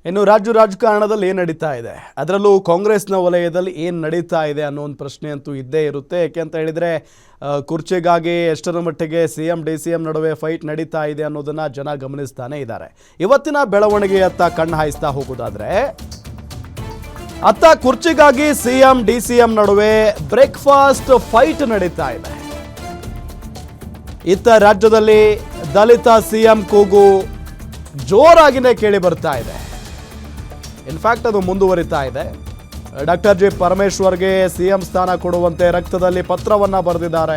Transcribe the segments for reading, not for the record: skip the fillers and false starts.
ಇನ್ನು ರಾಜಕಾರಣದಲ್ಲಿ ಏನು ನಡೀತಾ ಇದೆ, ಅದರಲ್ಲೂ ಕಾಂಗ್ರೆಸ್ನ ವಲಯದಲ್ಲಿ ಏನು ನಡೀತಾ ಇದೆ ಅನ್ನೋ ಒಂದು ಪ್ರಶ್ನೆ ಅಂತೂ ಇದ್ದೇ ಇರುತ್ತೆ. ಯಾಕೆ ಅಂತ ಹೇಳಿದರೆ ಕುರ್ಚಿಗಾಗಿ ಎಷ್ಟರ ಮಟ್ಟಿಗೆ CM DCM ನಡುವೆ ಫೈಟ್ ನಡೀತಾ ಇದೆ ಅನ್ನೋದನ್ನು ಜನ ಗಮನಿಸ್ತಾನೆ ಇದ್ದಾರೆ. ಇವತ್ತಿನ ಬೆಳವಣಿಗೆಯತ್ತ ಕಣ್ಣು ಹಾಯಿಸ್ತಾ ಹೋಗೋದಾದರೆ, ಅತ್ತ ಕುರ್ಚಿಗಾಗಿ CM DCM ನಡುವೆ ಬ್ರೇಕ್ಫಾಸ್ಟ್ ಫೈಟ್ ನಡೀತಾ ಇದೆ. ಇತ್ತ ರಾಜ್ಯದಲ್ಲಿ ದಲಿತ CM ಕೂಗು ಜೋರಾಗಿನೇ ಕೇಳಿ ಬರ್ತಾ ಇದೆ. ಇನ್ಫ್ಯಾಕ್ಟ್ ಅದು ಮುಂದುವರಿತಾ ಇದೆ. ಡಾಕ್ಟರ್ ಜಿ ಪರಮೇಶ್ವರ್ಗೆ CM ಸ್ಥಾನ ಕೊಡುವಂತೆ ರಕ್ತದಲ್ಲಿ ಪತ್ರವನ್ನ ಬರೆದಿದ್ದಾರೆ.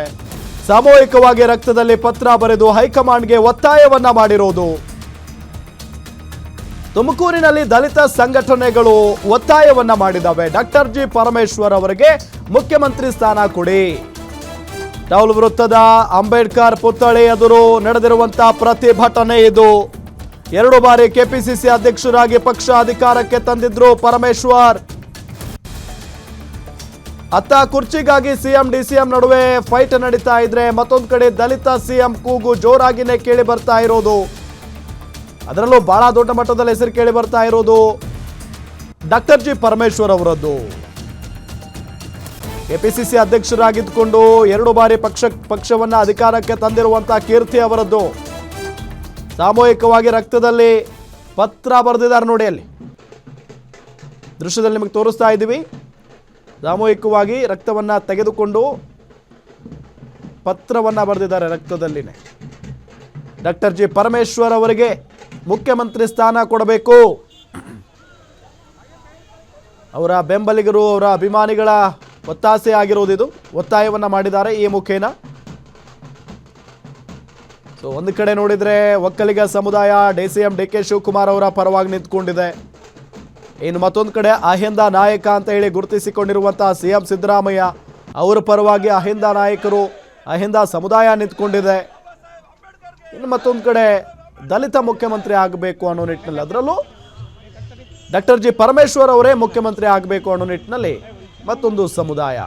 ಸಾಮೂಹಿಕವಾಗಿ ರಕ್ತದಲ್ಲಿ ಪತ್ರ ಬರೆದು ಹೈಕಮಾಂಡ್ಗೆ ಒತ್ತಾಯವನ್ನ ಮಾಡಿರೋದು. ತುಮಕೂರಿನಲ್ಲಿ ದಲಿತ ಸಂಘಟನೆಗಳು ಒತ್ತಾಯವನ್ನ ಮಾಡಿದ್ದಾವೆ. ಡಾಕ್ಟರ್ ಜಿ ಪರಮೇಶ್ವರ್ ಅವರಿಗೆ ಮುಖ್ಯಮಂತ್ರಿ ಸ್ಥಾನ ಕೊಡಿ. ಟೌಲ್ ವೃತ್ತದ ಅಂಬೇಡ್ಕರ್ ಪುತ್ಥಳಿ ಎದುರು ನಡೆದಿರುವಂತಹ ಪ್ರತಿಭಟನೆ ಇದು. 2 ಬಾರಿ KPCC ಅಧ್ಯಕ್ಷರಾಗಿ ಪಕ್ಷ ಅಧಿಕಾರಕ್ಕೆ ತಂದಿದ್ರು ಪರಮೇಶ್ವರ್. ಅತ್ತ ಕುರ್ಚಿಗಾಗಿ CM DCM ನಡುವೆ ಫೈಟ್ ನಡೀತಾ ಇದ್ರೆ, ಮತ್ತೊಂದು ಕಡೆ ದಲಿತ CM ಕೂಗು ಜೋರಾಗಿನೇ ಕೇಳಿ ಬರ್ತಾ ಇರೋದು. ಅದರಲ್ಲೂ ಬಹಳ ದೊಡ್ಡ ಮಟ್ಟದಲ್ಲಿ ಹೆಸರು ಕೇಳಿ ಬರ್ತಾ ಇರೋದು ಡಾಕ್ಟರ್ ಜಿ ಪರಮೇಶ್ವರ್ ಅವರದ್ದು. KPCC ಅಧ್ಯಕ್ಷರಾಗಿದ್ದುಕೊಂಡು 2 ಬಾರಿ ಪಕ್ಷವನ್ನ ಅಧಿಕಾರಕ್ಕೆ ತಂದಿರುವಂತಹ ಕೀರ್ತಿ ಅವರದ್ದು. ಸಾಮೂಹಿಕವಾಗಿ ರಕ್ತದಲ್ಲಿ ಪತ್ರ ಬರೆದಿದ್ದಾರೆ ನೋಡಿ, ಅಲ್ಲಿ ದೃಶ್ಯದಲ್ಲಿ ನಿಮಗೆ ತೋರಿಸ್ತಾ ಇದ್ದೀವಿ. ಸಾಮೂಹಿಕವಾಗಿ ರಕ್ತವನ್ನ ತೆಗೆದುಕೊಂಡು ಪತ್ರವನ್ನ ಬರೆದಿದ್ದಾರೆ ರಕ್ತದಲ್ಲಿನೇ. ಡಾಕ್ಟರ್ ಜಿ ಪರಮೇಶ್ವರ್ ಅವರಿಗೆ ಮುಖ್ಯಮಂತ್ರಿ ಸ್ಥಾನ ಕೊಡಬೇಕು. ಅವರ ಬೆಂಬಲಿಗರು, ಅವರ ಅಭಿಮಾನಿಗಳ ಒತ್ತಾಸೆ ಆಗಿರೋದಿದು. ಒತ್ತಾಯವನ್ನ ಮಾಡಿದ್ದಾರೆ ಈ ಮುಖೇನ. ಸೊ ಒಂದು ಕಡೆ ನೋಡಿದ್ರೆ ಒಕ್ಕಲಿಗ ಸಮುದಾಯ DCM DK ಶಿವಕುಮಾರ್ ಅವರ ಪರವಾಗಿ ನಿಂತ್ಕೊಂಡಿದೆ. ಇನ್ನು ಮತ್ತೊಂದು ಕಡೆ ಅಹಿಂದ ನಾಯಕ ಅಂತ ಹೇಳಿ ಗುರುತಿಸಿಕೊಂಡಿರುವಂತಹ CM ಸಿದ್ದರಾಮಯ್ಯ ಅವರ ಪರವಾಗಿ ಅಹಿಂದ ನಾಯಕರು, ಅಹಿಂದ ಸಮುದಾಯ ನಿಂತ್ಕೊಂಡಿದೆ. ಇನ್ನು ಮತ್ತೊಂದು ಕಡೆ ದಲಿತ ಮುಖ್ಯಮಂತ್ರಿ ಆಗಬೇಕು ಅನ್ನೋ ನಿಟ್ಟಿನಲ್ಲಿ, ಅದರಲ್ಲೂ ಡಾಕ್ಟರ್ ಜಿ ಪರಮೇಶ್ವರ್ ಅವರೇ ಮುಖ್ಯಮಂತ್ರಿ ಆಗಬೇಕು ಅನ್ನೋ ನಿಟ್ಟಿನಲ್ಲಿ ಮತ್ತೊಂದು ಸಮುದಾಯ.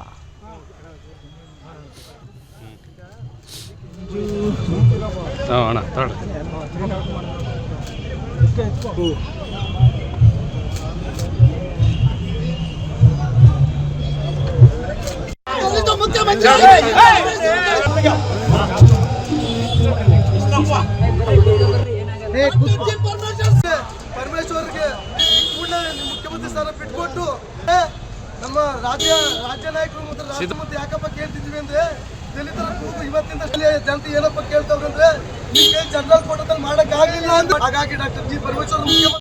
ಪರಮೇಶ್ವರ್ಗೆ ಮುಖ್ಯಮಂತ್ರಿ ಸ್ಥಾನ ಬಿಟ್ಕೊಟ್ಟು ನಮ್ಮ ರಾಜ್ಯ ನಾಯಕರು ಮತ್ತು ಯಾಕಪ್ಪ ಕೇಳ್ತಿದ್ವಿ ಅಂದ್ರೆ, ದಲಿತರ ಕೂಗು ಇವತ್ತಿಂದ ಜನತೆ ಏನಪ್ಪ ಕೇಳ್ತಾವ್ರಂದ್ರೆ, ನಿಮ್ಗೆ ಜನರಲ್ ಕೋಟದಲ್ಲಿ ಮಾಡಕ್ ಆಗ್ಲಿಲ್ಲ ಅಂತ. ಹಾಗಾಗಿ ಡಾಕ್ಟರ್ ಜಿ ಪರಮೇಶ್ವರ್